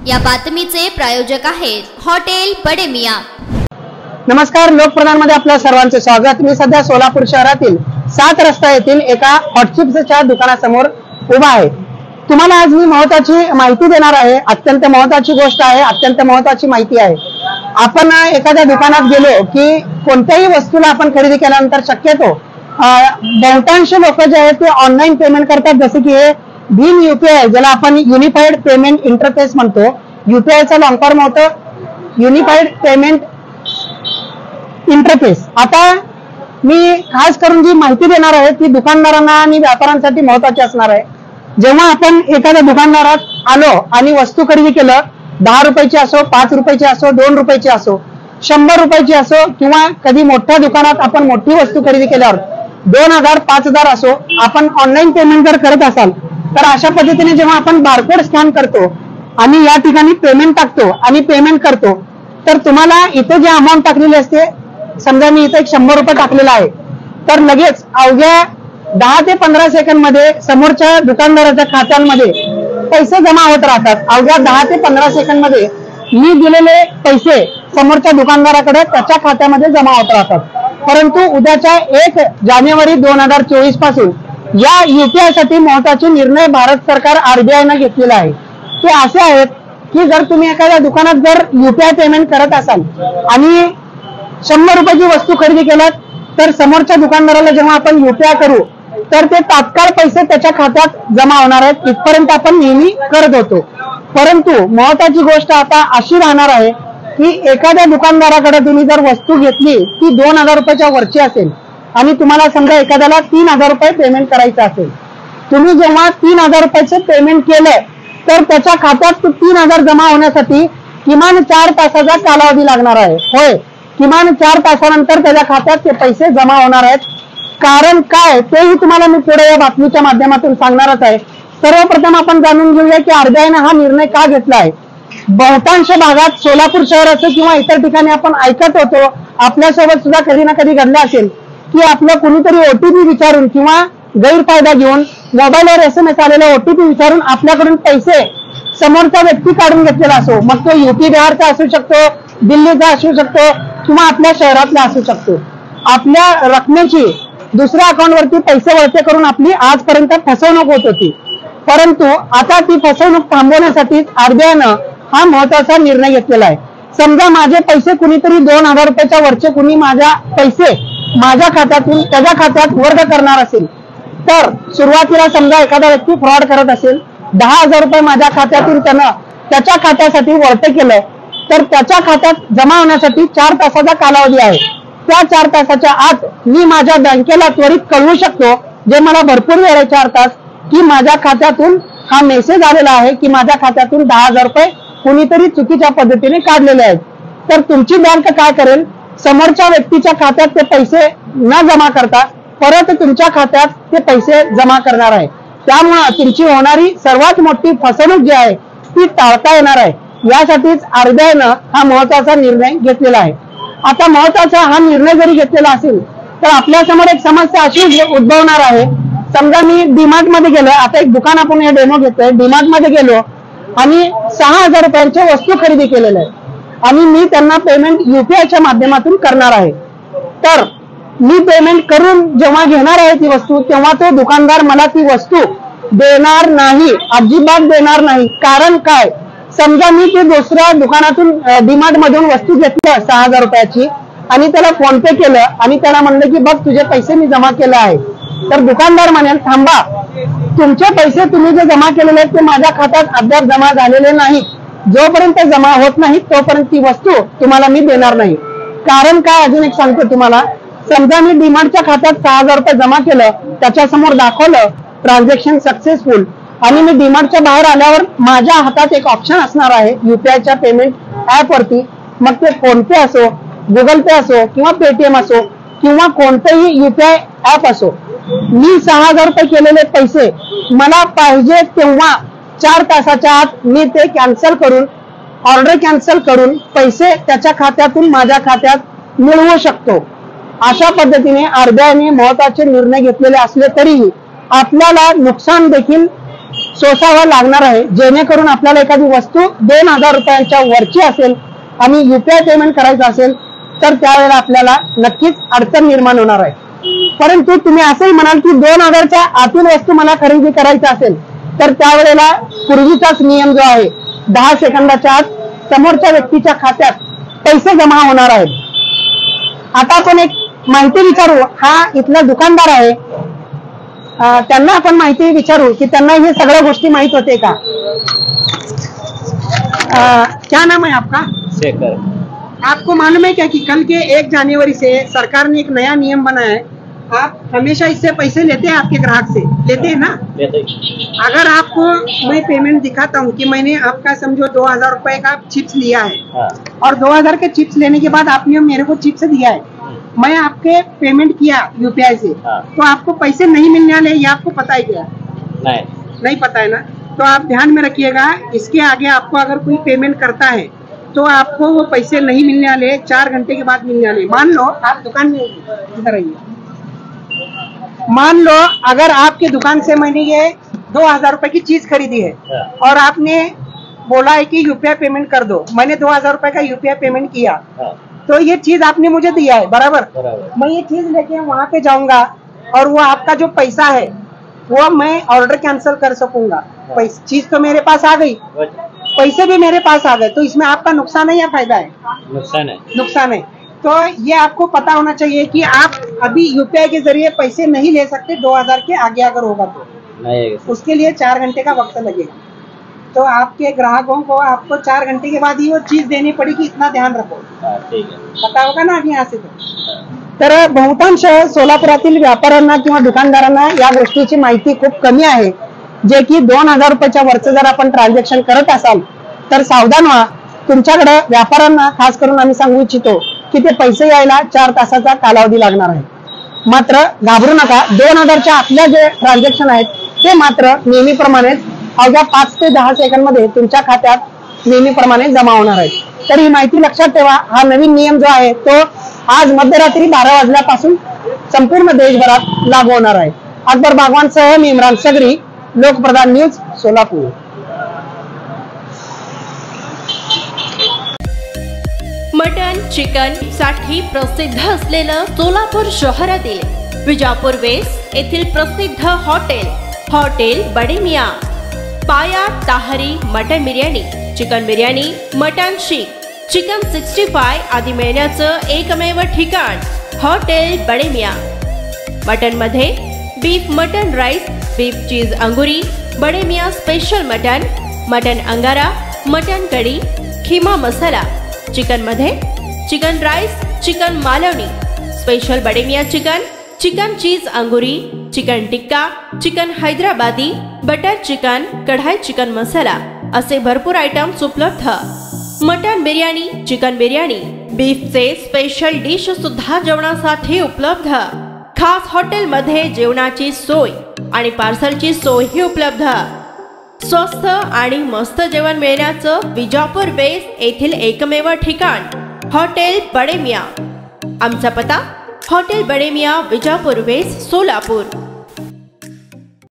या बातमीचे प्रायोजक आहेत हॉटेल बडे मियां। नमस्कार, लोकप्रधान मध्ये आपल्या सर्वांचे स्वागत। मी सध्या सोलापूर शहरातील 7 रस्ता येथील एका हॉटचिप्सच्या दुकानासमोर उभा आहे। तुम्हाला आज मी महत्त्वाची माहिती देणार आहे। अत्यंत महत्त्वाची गोष्ट आहे, अत्यंत महत्त्वाची माहिती आहे। आपण एखाद्या दुकानात गेलो की कोणत्याही वस्तूला आपण खरेदी केल्यानंतर शक्यतो बहुतांश लोक जे आहेत ते ऑनलाईन पेमेंट करतात, जसे की हे भीम यूपीआय, ज्याला आपण युनिफाईड पेमेंट इंटरफेस म्हणतो। यूपीआयचा लॉंग फॉर्म होतं युनिफाईड पेमेंट इंटरफेस। आता मी खास करून जी माहिती देणार आहे ती दुकानदारांना आणि व्यापाऱ्यांसाठी महत्त्वाची असणार आहे। जेव्हा आपण एखाद्या दुकानदारात आलो आणि वस्तू खरेदी केलं, 10 रुपयाची असो, 5 रुपयाची असो, 2 रुपयाची असो, 100 रुपयाची असो, किंवा कधी मोठ्या दुकानात आपण मोठी वस्तू खरेदी केल्यावर 2000 5000 असो, आपण ऑनलाईन पेमेंट जर करत असाल तर अशा पद्धतीने जेव्हा आपण बारकोड स्कॅन करतो आणि या ठिकाणी पेमेंट टाकतो आणि पेमेंट करतो, तर तुम्हाला इथे जे अमाऊंट टाकलेली असते, समजा मी इथे 100 रुपये टाकलेला आहे, तर लगेच अवघ्या 10 ते 15 सेकंद मध्ये समोरच्या दुकानदाराच्या खात्यांमध्ये पैसे जमा होत राहतात। अवघ्या 10 ते 15 सेकंद मध्ये मी दिलेले पैसे समोरच्या दुकानदाराकडे त्याच्या खात्यामध्ये जमा होत राहतात। परंतु उद्याच्या 1 जानेवारी 2024 पासून या यूपीआय साठी महत्त्वाचे निर्णय भारत सरकार आरबीआय ने घेतलेला आहे। ते असे आहेत की जर तुम्ही एखाद्या दुकानात जर यूपीआय पेमेंट करत असाल आणि 100 रुपयाची वस्तू खरेदी केलात, तर समोरच्या दुकानदाराला जेव्हा आपण यूपीआय करू तर ते तात्काळ पैसे त्याच्या खात्यात जमा होणार आहेत। इथपर्यंत आपण नेहमी करत होतो। परंतु महत्त्वाची गोष्ट आता अशी राहणार आहे की एखाद्या दुकानदाराकडे तुम्ही जर वस्तू घेतली ती 2000 रुपयाच्या वरची असेल आणि तुम्हाला समजा एखाद्याला 3000 रुपये पेमेंट करायचं असेल, तुम्ही जेव्हा 3000 रुपयाचे पेमेंट केलं तर त्याच्या खात्यात 3000 जमा होण्यासाठी किमान 4 तासाचा कालावधी लागणार आहे। होय, किमान 4 तासानंतर त्याच्या खात्यात ते पैसे जमा होणार आहेत। कारण काय तेही तुम्हाला मी पुढे या बातमीच्या माध्यमातून सांगणारच आहे। सर्वप्रथम आपण जाणून घेऊया की आरबीआयने हा निर्णय का घेतला आहे। बहुतांश भागात सोलापूर शहर असो किंवा इतर ठिकाणी आपण ऐकत होतो, आपल्यासोबत सुद्धा कधी ना कधी घडलं असेल की आपलं कुणीतरी ओटीपी विचारून किंवा गैरफायदा घेऊन मोबाईलवर SMS आलेला ओटीपी विचारून आपल्याकडून पैसे समोरचा व्यक्ती काढून घेतलेला असो, मग तो यूपी बिहारचा असू शकतो, दिल्लीचा असू शकतो किंवा आपल्या शहरातला असू शकतो। आपल्या रकमेची दुसऱ्या अकाउंटवरती पैसे वळते करून आपली आजपर्यंत फसवणूक होत होती। परंतु आता ती फसवणूक थांबवण्यासाठी आरबीआयनं हा महत्त्वाचा निर्णय घेतलेला आहे। समजा माझे पैसे कुणीतरी 2000 रुपयाच्या वरचे कुणी माझ्या पैसे माझ्या खात्यातून त्याच्या खात्यात वर्ग करणार असेल, तर सुरुवातीला समजा एखादा व्यक्ती फ्रॉड करत असेल, 10,000 रुपये माझ्या खात्यातून त्यानं त्याच्या खात्यासाठी वळते केलंय, तर त्याच्या खात्यात जमा होण्यासाठी 4 तासाचा कालावधी आहे। त्या 4 तासाच्या आत मी माझ्या बँकेला त्वरित कळवू शकतो, जे मला भरपूर वेळ आहे 4 तास, की माझ्या खात्यातून हा मेसेज आलेला आहे की माझ्या खात्यातून 10,000 रुपये कुणीतरी चुकीच्या पद्धतीने काढलेले आहेत। तर तुमची बँक काय करेल, समोरच्या व्यक्तीच्या खात्यात ते पैसे न जमा करता परत तुमच्या खात्यात ते पैसे जमा करणार आहे। त्यामुळे तुमची होणारी सर्वात मोठी फसवणूक जी आहे ती टाळता येणार आहे। यासाठीच आरबीआयनं हा महत्त्वाचा निर्णय घेतलेला आहे। आता महत्त्वाचा हा निर्णय जरी घेतलेला असेल तर आपल्या समोर एक समस्या अशी उद्भवणार आहे। समजा मी डीमार्ट मध्ये गेलो, आता एक दुकान आपण हे डेमो घेतोय, डीमार्ट मध्ये गेलो आणि 6000 रुपयांची वस्तू खरेदी केलेली आहे आणि मी त्यांना पेमेंट यूपीआयच्या माध्यमातून करणार आहे। तर मी पेमेंट करून जेव्हा घेणार आहे ती वस्तू, तेव्हा तो दुकानदार मला ती वस्तू देणार नाही, अजिबात देणार नाही। कारण काय, समजा मी ते दुसऱ्या दुकानातून डीमार्ट मधून वस्तू घेतली 6000 रुपयाची आणि त्याला फोन पे केलं आणि त्याला म्हणलं की बघ तुझे पैसे मी जमा केले आहे, तर दुकानदार म्हणेल थांबा, तुमचे पैसे तुम्ही जे जमा केलेले आहेत ते माझ्या खात्यात अद्याप जमा झालेले नाही, जोपर्यंत जमा होत नाही तोपर्यंत ती वस्तू तुम्हाला मी देणार नाही। कारण काय, अजून एक सांगतो तुम्हाला, समजा मी डीमार्टच्या खात्यात 6000 रुपये जमा केलं, त्याच्या समोर दाखवलं ट्रान्झॅक्शन सक्सेसफुल आणि मी डीमार्टच्या बाहेर आल्यावर माझ्या हातात एक ऑप्शन असणार आहे यूपीआयच्या पेमेंट ऍप वरती, मग ते फोन पे असो, गुगल पे असो किंवा पेटीएम असो किंवा कोणतेही यूपीआय ऍप असो, मी 6000 रुपये केलेले पैसे मला पाहिजे तेव्हा 4 तासाच्या आत मी ते कॅन्सल करून, ऑर्डर कॅन्सल करून पैसे त्याच्या खात्यातून माझ्या खात्यात मिळवू शकतो। अशा पद्धतीने आरबीआयने महत्त्वाचे निर्णय घेतलेले असले तरीही आपल्याला नुकसान देखील सोसावा लागणार आहे, जेणेकरून आपल्याला एखादी वस्तू 2,000 रुपयांच्या वरची असेल आणि UPI पेमेंट करायचं असेल तर त्यावेळेला आपल्याला नक्कीच अडचण निर्माण होणार आहे. परंतु तुम्ही असंही म्हणाल की 2,000च्या आतील वस्तू मला खरेदी करायची असेल तर त्यावेळेला पूर्वीचाच नियम जो आहे 10 सेकंदाच्या आत समोरच्या व्यक्तीच्या खात्यात पैसे जमा होणार आहेत. आता आपण एक माहिती विचारू, हा इथला दुकानदार आहे, त्यांना आपण माहिती विचारू की त्यांना हे सगळ्या गोष्टी माहित होते का. क्या नाम है आपका? शेखर। आपको मालूम है क्या कि कल के 1 जनवरी से सरकार ने एक नया नियम बनाया है, आप हमेशा इससे पैसे लेते हैं आपके ग्राहक से, लेते हैं ना? लेते। अगर आपको मैं पेमेंट दिखाता हूँ कि मैंने आपका समझो 2,000 रुपए का चिप्स लिया है, हाँ। और 2,000 के चिप्स लेने के बाद आपने मेरे को चिप्स दिया है, मैं आपके पेमेंट किया UPI से, हाँ। तो आपको पैसे नहीं मिलने वाले, ये आपको पता है क्या? नहीं पता है ना? तो आप ध्यान में रखिएगा, इसके आगे आपको अगर कोई पेमेंट करता है तो आपको वो पैसे नहीं मिलने वाले, 4 घंटे के बाद मिलने वाले। मान लो आप दुकान में, इधर आइए, मान लो अगर आपकी दुकान से मैंने ये 2,000 रुपए की चीज खरीदी है और आपने बोला है कि UPI पेमेंट कर दो, मैंने 2,000 रुपए का UPI पेमेंट किया, तो ये चीज आपने मुझे दिया है, बराबर? मैं ये चीज लेके वहां पे जाऊंगा और वो आपका जो पैसा है वो मैं ऑर्डर कैंसिल कर सकूंगा। चीज तो मेरे पास आ गई, पैसे भी मेरे पास आ गए, तो इसमें आपका नुकसान है या फायदा है? नुकसान है। नुकसान है। तो ये आपको पता होना चाहिए कि आप अभी UPI के जरिए पैसे नहीं ले सकते 2,000 के आगे अगर होगा तो नहीं, उसके लिए 4 घंटे का वक्त लगेगा। तो आपके ग्राहकों को आपको 4 घंटे के बाद ही वो चीज देनी पड़ेगी, इतना ध्यान रखो। ठीक है, पता होगा ना अभी यहाँ से तर बहुतांश सोलापुरातील व्यापाऱ्यांना किंवा दुकानदारांना या गोष्टीची माहिती खूप कमी आहे, जे की 2,000 रुपयाच्या वरचं जर आपण ट्रान्झॅक्शन करत असाल तर सावधान व्हा. तुमच्याकडे व्यापाऱ्यांना खास करून आम्ही सांगू इच्छितो की ते पैसे यायला 4 तासाचा कालावधी लागणार आहे. मात्र घाबरू नका, 2,000च्या आतल्या जे ट्रान्झॅक्शन आहेत ते मात्र नेहमीप्रमाणेच अवघ्या 5 ते 10 सेकंदमध्ये तुमच्या खात्यात नेहमीप्रमाणे जमा होणार आहेत. तर ही माहिती लक्षात ठेवा. हा नवीन नियम जो आहे तो आज मध्यरात्री 12 वाजल्यापासून संपूर्ण देशभरात लागू होणार आहे. अकबर बागवानसह मी इम्रान सगरी, Lokpradhan news, Solapur. Mutton chicken साठी प्रसिद्ध असलेलं सोलापूर शहरातील विजापूर वेस्ट येथील प्रसिद्ध hotel Bade Miyan. Paya tahri mutton biryani, chicken biryani, mutton seekh, chicken 65 आदी मिळण्याचं एकमेव ठिकाण हॉटेल बडे मियाँ. मटन मध्ये beef mutton rice, beef cheese angoori, Bade Miyan special mutton angara, mutton kadhi, keema masala. Chicken मध्ये chicken rice, chicken Malvani, special Bade Miyan chicken cheese angoori, chicken tikka, chicken Hyderabadi, butter chicken, kadai chicken masala असे भरपूर आयटम्स उपलब्ध. मटन बिर्याणी, चिकन बिर्याणी, बीफचे स्पेशल डिश सुद्धा जेवणासाठी उपलब्ध. खास हॉटेलमध्ये जेवणाची सोय आणि पार्सलची सोयही उपलब्ध. स्वस्त आणि मस्त जेवण मिळण्याचं विजापूर वेस्ट येथील एकमेव ठिकाण हॉटेल बडे मियाँ. आमचा पत्ता हॉटेल बडे मियाँ, विजापूर वेस्ट, सोलापूर.